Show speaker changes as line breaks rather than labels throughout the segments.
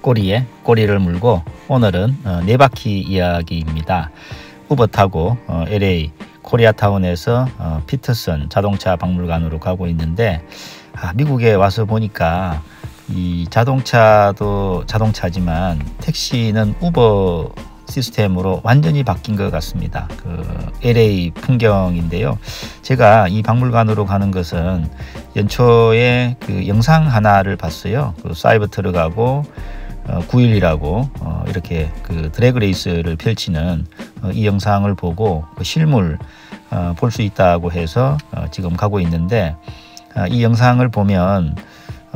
꼬리에 꼬리를 물고 오늘은 네 바퀴 이야기입니다. 우버 타고 LA 코리아타운에서 피터슨 자동차 박물관으로 가고 있는데 미국에 와서 보니까 이 자동차도 자동차지만 택시는 우버 시스템으로 완전히 바뀐 것 같습니다. LA 풍경인데요. 제가 이 박물관으로 가는 것은 연초에 영상 하나를 봤어요. 사이버 트럭하고 911이라고 이렇게 드래그 레이스를 펼치는 이 영상을 보고 실물 볼 수 있다고 해서 지금 가고 있는데, 이 영상을 보면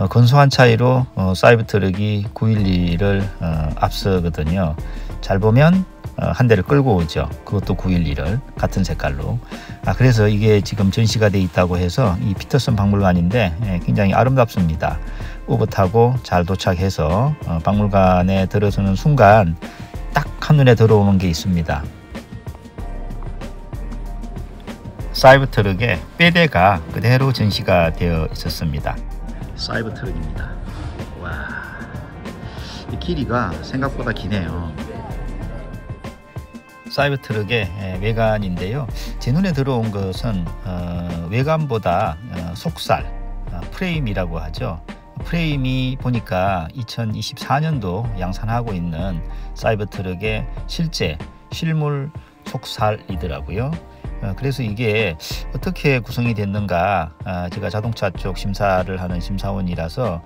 근소한 차이로 사이버 트럭이 911을 앞서거든요. 잘 보면 한 대를 끌고 오죠. 그것도 911을 같은 색깔로. 그래서 이게 지금 전시가 돼 있다고 해서 이 피터슨 박물관인데 굉장히 아름답습니다. 우버 타고 잘 도착해서 박물관에 들어서는 순간 딱 한눈에 들어오는 게 있습니다. 사이버 트럭에 빼대가 그대로 전시가 되어 있었습니다. 사이버 트럭입니다. 와, 이 길이가 생각보다 기네요. 사이버 트럭의 외관인데요. 제 눈에 들어온 것은 외관보다 속살, 프레임이라고 하죠. 프레임이 보니까 2024년도 양산하고 있는 사이버 트럭의 실제 실물 속살이더라고요. 그래서 이게 어떻게 구성이 됐는가, 제가 자동차 쪽 심사를 하는 심사원이라서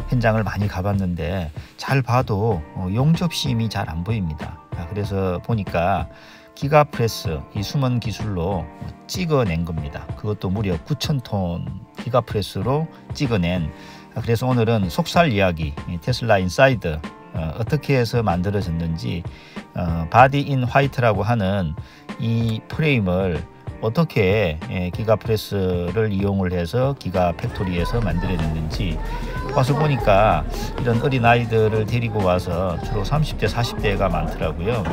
현장을 많이 가봤는데 잘 봐도 용접심이 잘 안 보입니다. 그래서 보니까 기가프레스, 이 숨은 기술로 찍어낸 겁니다. 그것도 무려 9,000톤 기가프레스로 찍어낸. 그래서 오늘은 속살 이야기, 테슬라 인사이드 어떻게 해서 만들어졌는지, 바디 인 화이트라고 하는 이 프레임을 어떻게 기가프레스를 이용을 해서 기가 팩토리에서 만들어냈는지 와서 보니까 이런 어린 아이들을 데리고 와서 주로 30대 40대가 많더라고요.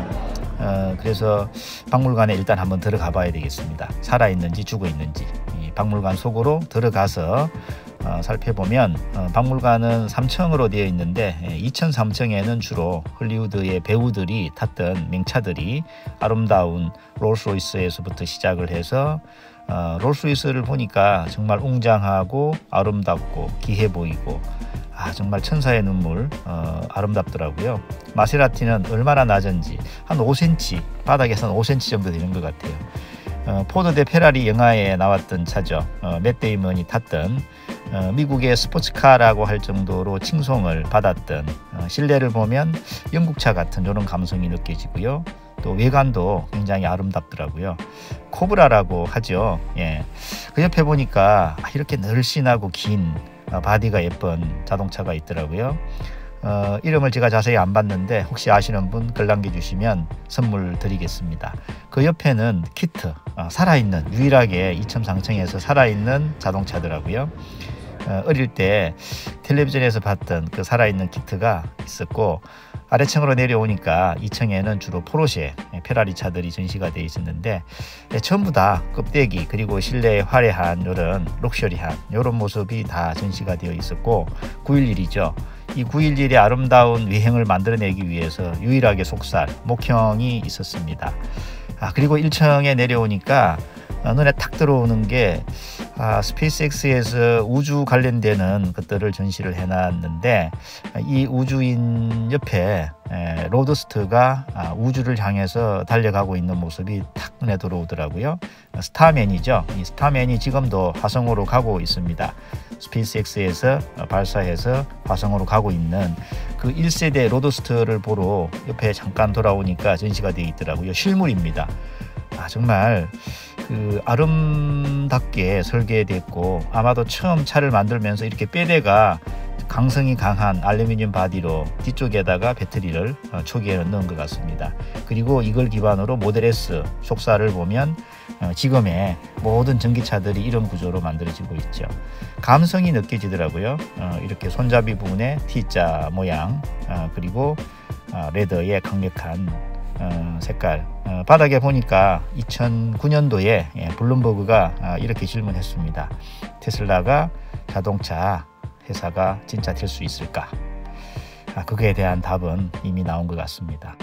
그래서 박물관에 일단 한번 들어가 봐야 되겠습니다. 살아있는지 죽어있는지. 박물관 속으로 들어가서 살펴보면 박물관은 3층으로 되어 있는데 2층 3층에는 주로 헐리우드의 배우들이 탔던 명차들이 아름다운 롤스로이스에서부터 시작을 해서 롤스로이스를 보니까 정말 웅장하고 아름답고 귀해 보이고 정말 천사의 눈물, 아름답더라고요. 마세라티는 얼마나 낮은지 한 5cm, 바닥에서는 5cm 정도 되는 것 같아요. 포드 대 페라리 영화에 나왔던 차죠. 맷 데이먼이 탔던 미국의 스포츠카라고 할 정도로 칭송을 받았던, 실내를 보면 영국차 같은 이런 감성이 느껴지고요. 또 외관도 굉장히 아름답더라고요. 코브라라고 하죠. 그 옆에 보니까 이렇게 늘씬하고 긴 바디가 예쁜 자동차가 있더라고요. 이름을 제가 자세히 안 봤는데 혹시 아시는 분 글 남겨주시면 선물 드리겠습니다. 그 옆에는 키트, 살아있는, 유일하게 2층 상층에서 살아있는 자동차더라고요. 어릴 때 텔레비전에서 봤던 그 살아있는 키트가 있었고, 아래층으로 내려오니까 2층에는 주로 포르쉐, 페라리 차들이 전시가 되어 있었는데, 전부 다 껍데기 그리고 실내의 화려한 이런 럭셔리한 이런 모습이 다 전시가 되어 있었고, 911이죠. 이 911의 아름다운 외형을 만들어내기 위해서 유일하게 속살, 목형이 있었습니다. 그리고 1층에 내려오니까 눈에 탁 들어오는 게 스페이스X에서 우주 관련되는 것들을 전시를 해놨는데, 이 우주인 옆에 로드스터가 우주를 향해서 달려가고 있는 모습이 탁 눈에 들어오더라고요. 스타맨이죠. 이 스타맨이 지금도 화성으로 가고 있습니다. 스페이스X에서 발사해서 화성으로 가고 있는 그 1세대 로드스터를 보러 옆에 잠깐 돌아오니까 전시가 되어 있더라고요. 실물입니다. 정말 아름답게 설계됐고, 아마도 처음 차를 만들면서 이렇게 빼대가 강성이 강한 알루미늄 바디로 뒤쪽에다가 배터리를 초기에는 넣은 것 같습니다. 그리고 이걸 기반으로 모델 S 속살을 보면 지금의 모든 전기차들이 이런 구조로 만들어지고 있죠. 감성이 느껴지더라고요. 이렇게 손잡이 부분에 T자 모양, 그리고 레더의 강력한 색깔. 바닥에 보니까 2009년도에 블룸버그가 이렇게 질문했습니다. 테슬라가 자동차 회사가 진짜 될 수 있을까? 그거에 대한 답은 이미 나온 것 같습니다.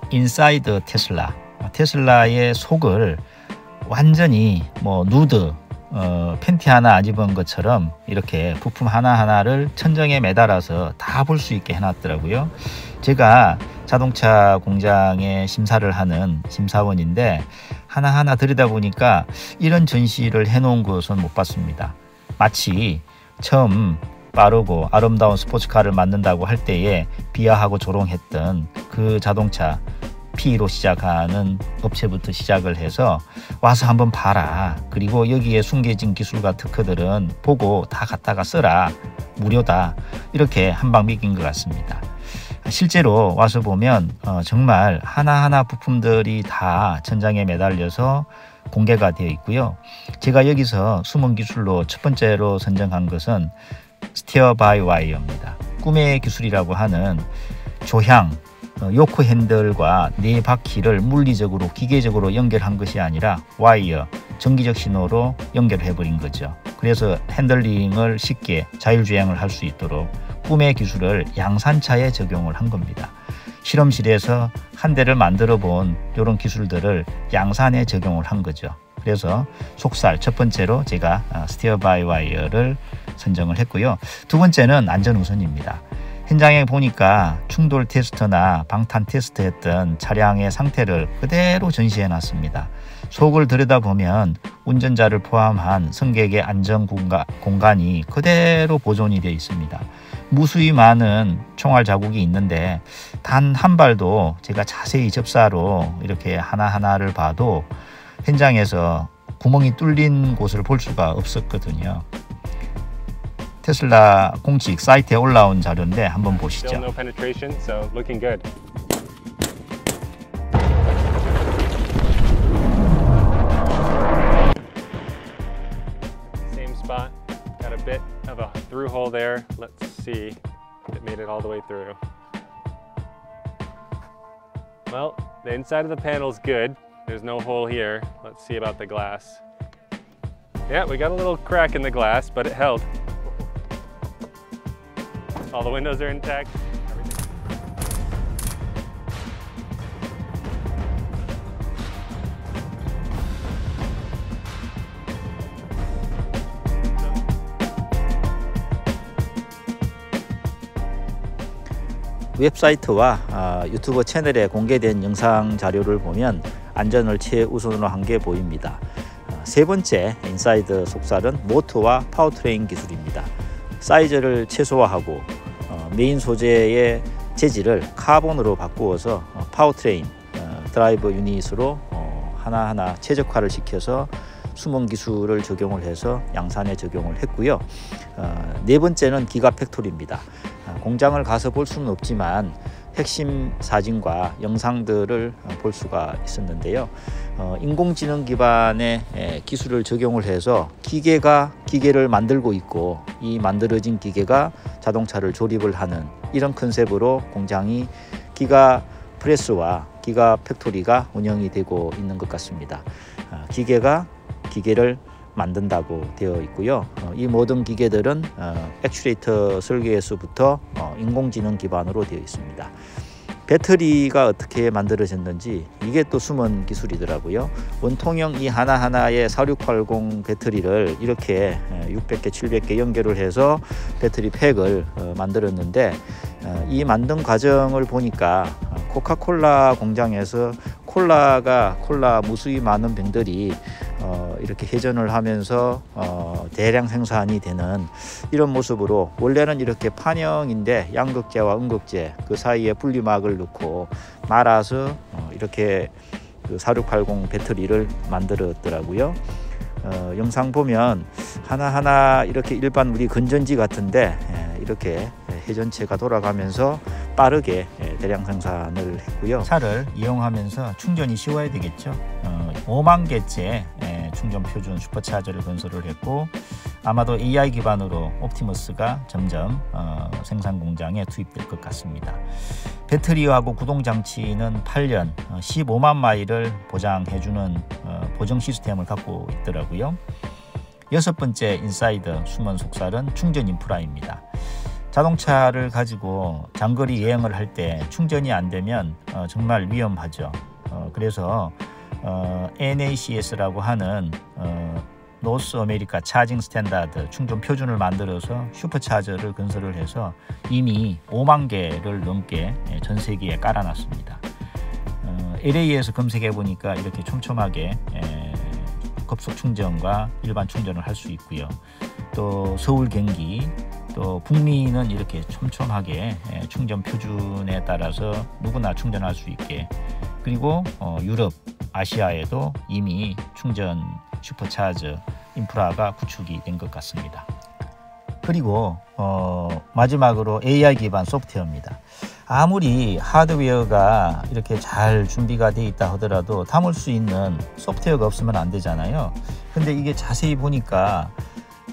인사이드 테슬라. 테슬라의 속을 완전히 뭐 누드 팬티 하나 안 입은 것처럼 이렇게 부품 하나하나를 천정에 매달아서 다 볼 수 있게 해놨더라고요. 제가 자동차 공장에 심사를 하는 심사원인데 하나하나 들여다보니까 이런 전시를 해놓은 것은 못 봤습니다. 마치 처음 빠르고 아름다운 스포츠카를 만든다고 할 때에 비하하고 조롱했던 그 자동차 P로 시작하는 업체부터 시작을 해서 와서 한번 봐라. 그리고 여기에 숨겨진 기술과 특허들은 보고 다 갖다가 써라. 무료다. 이렇게 한방 먹인 것 같습니다. 실제로 와서 보면 정말 하나하나 부품들이 다 천장에 매달려서 공개가 되어 있고요. 제가 여기서 숨은 기술로 첫 번째로 선정한 것은 스티어 바이 와이어입니다. 꿈의 기술이라고 하는 조향, 요크 핸들과 네 바퀴를 물리적으로 기계적으로 연결한 것이 아니라 와이어, 전기적 신호로 연결해 버린 거죠. 그래서 핸들링을 쉽게 자율주행을 할 수 있도록 꿈의 기술을 양산차에 적용을 한 겁니다. 실험실에서 한 대를 만들어 본 이런 기술들을 양산에 적용을 한 거죠. 그래서 속살 첫 번째로 제가 스티어 바이 와이어를 선정을 했고요. 두 번째는 안전 우선입니다. 현장에 보니까 충돌 테스트나 방탄 테스트 했던 차량의 상태를 그대로 전시해 놨습니다. 속을 들여다보면 운전자를 포함한 승객의 안전 공간이 그대로 보존이 되어 있습니다. 무수히 많은 총알 자국이 있는데 단 한 발도 제가 자세히 접사로 이렇게 하나하나를 봐도 현장에서 구멍이 뚫린 곳을 볼 수가 없었거든요. 테슬라 공식 사이트에 올라온 자료인데 한번 보시죠.
Still no penetration, so looking good. Same spot. Got a bit of a through hole there. Let's see if it made it all the way through. Well, the inside of the panel is good. There's no hole here. Let's see about the glass. Yeah, we got a little crack in the glass, but it held. All the windows are intact.
웹사이트와 유튜브 채널에 공개된 영상 자료를 보면 안전을 최우선으로 한 게 보입니다. 세 번째 인사이드 속살은 모터와 파워트레인 기술입니다. 사이즈를 최소화하고 메인 소재의 재질을 카본으로 바꾸어서 파워트레인 드라이브 유닛으로 하나하나 최적화를 시켜서 숨은 기술을 적용을 해서 양산에 적용을 했고요. 네 번째는 기가 팩토리입니다. 공장을 가서 볼 수는 없지만 핵심 사진과 영상들을 볼 수가 있었는데요. 인공지능 기반의 기술을 적용을 해서 기계가 기계를 만들고 있고 이 만들어진 기계가 자동차를 조립을 하는 이런 컨셉으로 공장이 기가 프레스와 기가 팩토리가 운영이 되고 있는 것 같습니다. 기계가 기계를 만든다고 되어 있고요. 이 모든 기계들은 액추에이터 설계에서부터 인공지능 기반으로 되어 있습니다. 배터리가 어떻게 만들어졌는지 이게 또 숨은 기술이더라고요. 원통형 이 하나하나의 4680 배터리를 이렇게 600개, 700개 연결을 해서 배터리 팩을 만들었는데 이 만든 과정을 보니까 코카콜라 공장에서 콜라 무수히 많은 병들이 이렇게 회전을 하면서 대량 생산이 되는 이런 모습으로 원래는 이렇게 판형인데 양극재와 음극재 그 사이에 분리막을 넣고 말아서 이렇게 그 4680 배터리를 만들었더라고요. 영상 보면 하나하나 이렇게 일반 우리 건전지 같은데 이렇게 회전체가 돌아가면서 빠르게 대량 생산을 했고요. 차를 이용하면서 충전이 쉬워야 되겠죠. 5만 개째 충전 표준 슈퍼차저를 건설을 했고 아마도 AI 기반으로 옵티머스가 점점 생산 공장에 투입될 것 같습니다. 배터리하고 구동 장치는 8년 15만 마일을 보장해주는 보정 시스템을 갖고 있더라고요. 6번째 인사이드 숨은 속살은 충전 인프라입니다. 자동차를 가지고 장거리 여행을 할 때 충전이 안 되면 정말 위험하죠. 그래서 NACS라고 하는 노스 아메리카 차징 스탠다드 충전 표준을 만들어서 슈퍼차저를 건설을 해서 이미 5만 개를 넘게 전 세계에 깔아놨습니다. LA에서 검색해 보니까 이렇게 촘촘하게 급속 충전과 일반 충전을 할 수 있고요. 또 서울, 경기, 또 북미는 이렇게 촘촘하게 충전 표준에 따라서 누구나 충전할 수 있게, 그리고 유럽, 아시아에도 이미 충전 슈퍼차저 인프라가 구축이 된 것 같습니다. 그리고 마지막으로 AI 기반 소프트웨어입니다. 아무리 하드웨어가 이렇게 잘 준비가 돼 있다 하더라도 담을 수 있는 소프트웨어가 없으면 안 되잖아요. 근데 이게 자세히 보니까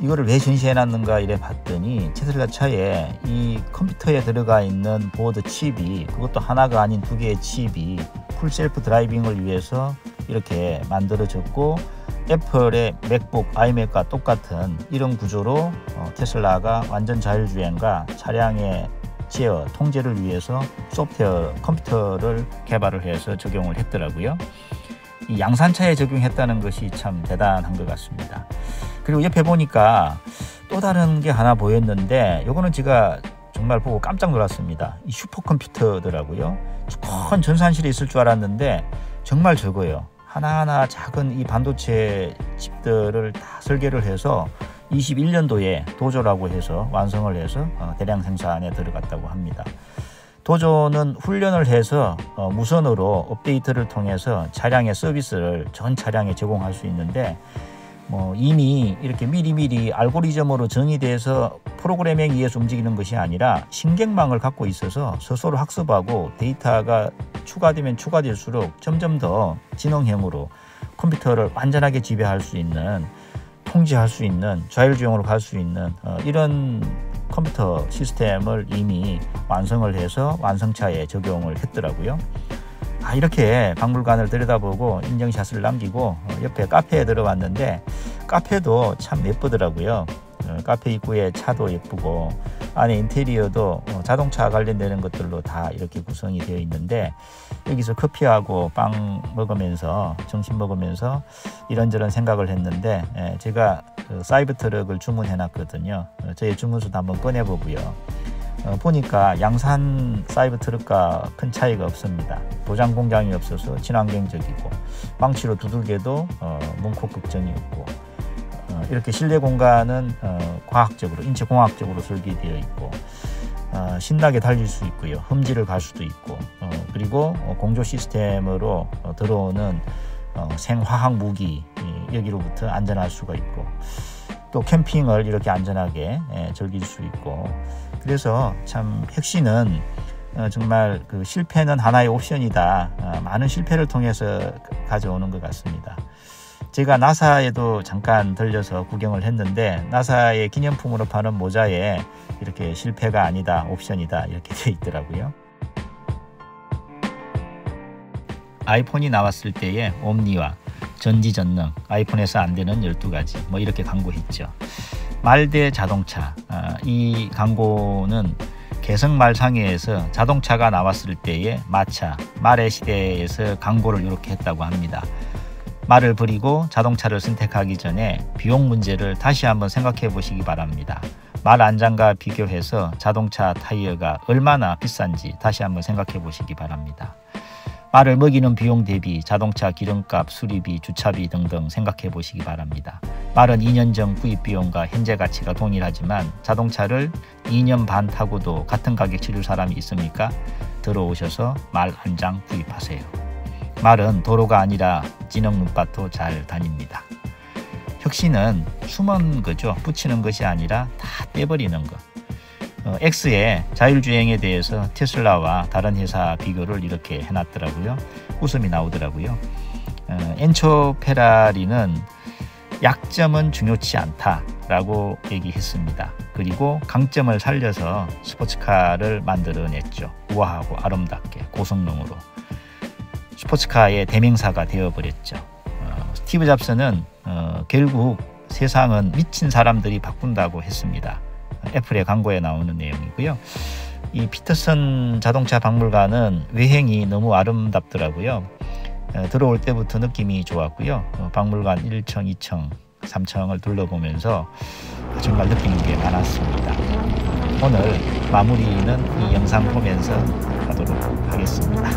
이거를 왜 전시해 놨는가 이래 봤더니 테슬라 차에 이 컴퓨터에 들어가 있는 보드 칩이, 그것도 하나가 아닌 2개의 칩이 풀 셀프 드라이빙을 위해서 이렇게 만들어졌고, 애플의 맥북, 아이맥과 똑같은 이런 구조로 테슬라가 완전 자율주행과 차량의 제어, 통제를 위해서 소프트웨어, 컴퓨터를 개발을 해서 적용을 했더라고요. 이 양산차에 적용했다는 것이 참 대단한 것 같습니다. 그리고 옆에 보니까 또 다른 게 하나 보였는데, 이거는 제가 정말 보고 깜짝 놀랐습니다. 이 슈퍼컴퓨터더라고요. 큰 전산실에 있을 줄 알았는데 정말 적어요. 하나하나 작은 이 반도체 칩들을 다 설계를 해서 21년도에 도조라고 해서 완성을 해서 대량 생산에 들어갔다고 합니다. 도조는 훈련을 해서 무선으로 업데이트를 통해서 차량의 서비스를 전 차량에 제공할 수 있는데, 이미 이렇게 미리미리 알고리즘으로 정의돼서 프로그래밍에 의해서 움직이는 것이 아니라 신경망을 갖고 있어서 스스로 학습하고 데이터가 추가되면 추가될수록 점점 더 지능형으로 컴퓨터를 완전하게 지배할 수 있는, 통제할 수 있는, 자율주행으로 갈 수 있는 이런 컴퓨터 시스템을 이미 완성을 해서 완성차에 적용을 했더라고요. 이렇게 박물관을 들여다보고 인증샷을 남기고 옆에 카페에 들어왔는데, 카페도 참 예쁘더라고요. 카페 입구에 차도 예쁘고 안에 인테리어도 자동차 관련되는 것들로 다 이렇게 구성이 되어 있는데, 여기서 커피하고 빵 먹으면서, 점심 먹으면서 이런저런 생각을 했는데, 제가 사이버 트럭을 주문해 놨거든요. 저의 주문서도 한번 꺼내 보고요. 보니까 양산 사이버 트럭과 큰 차이가 없습니다. 도장 공장이 없어서 친환경적이고, 망치로 두들겨도 문콕 걱정이 없고, 이렇게 실내 공간은 과학적으로, 인체공학적으로 설계되어 있고, 신나게 달릴 수 있고요. 험지를 갈 수도 있고, 그리고 공조 시스템으로 들어오는 생화학 무기 여기로부터 안전할 수가 있고, 또 캠핑을 이렇게 안전하게 즐길 수 있고, 그래서 참 혁신은 정말 그 실패는 하나의 옵션이다. 많은 실패를 통해서 가져오는 것 같습니다. 제가 나사에도 잠깐 들려서 구경을 했는데, 나사의 기념품으로 파는 모자에 이렇게 실패가 아니다, 옵션이다 이렇게 돼 있더라고요. 아이폰이 나왔을 때의 옴니와 전지전능, 아이폰에서 안 되는 12가지 이렇게 광고했죠. 말대 자동차, 이 광고는 개성말상회에서 자동차가 나왔을 때의 마차, 말의 시대에서 광고를 이렇게 했다고 합니다. 말을 버리고 자동차를 선택하기 전에 비용 문제를 다시 한번 생각해 보시기 바랍니다. 말 안장과 비교해서 자동차 타이어가 얼마나 비싼지 다시 한번 생각해 보시기 바랍니다. 말을 먹이는 비용 대비 자동차 기름값, 수리비, 주차비 등등 생각해 보시기 바랍니다. 말은 2년 전 구입 비용과 현재 가치가 동일하지만 자동차를 2년 반 타고도 같은 가격 치를 사람이 있습니까? 들어오셔서 말 한 장 구입하세요. 말은 도로가 아니라 지능 눈밭도 잘 다닙니다. 혁신은 숨은 거죠. 붙이는 것이 아니라 다 떼버리는 것. X의 자율주행에 대해서 테슬라와 다른 회사 비교를 이렇게 해놨더라고요. 웃음이 나오더라고요. 엔초 페라리는 약점은 중요치 않다라고 얘기했습니다. 그리고 강점을 살려서 스포츠카를 만들어냈죠. 우아하고 아름답게 고성능으로 스포츠카의 대명사가 되어버렸죠. 스티브 잡스는 결국 세상은 미친 사람들이 바꾼다고 했습니다. 애플의 광고에 나오는 내용이고요. 이 피터슨 자동차 박물관은 외행이 너무 아름답더라고요. 들어올 때부터 느낌이 좋았고요. 박물관 1층, 2층, 3층을 둘러보면서 정말 느끼는 게 많았습니다. 오늘 마무리는 이 영상 보면서 하도록 하겠습니다.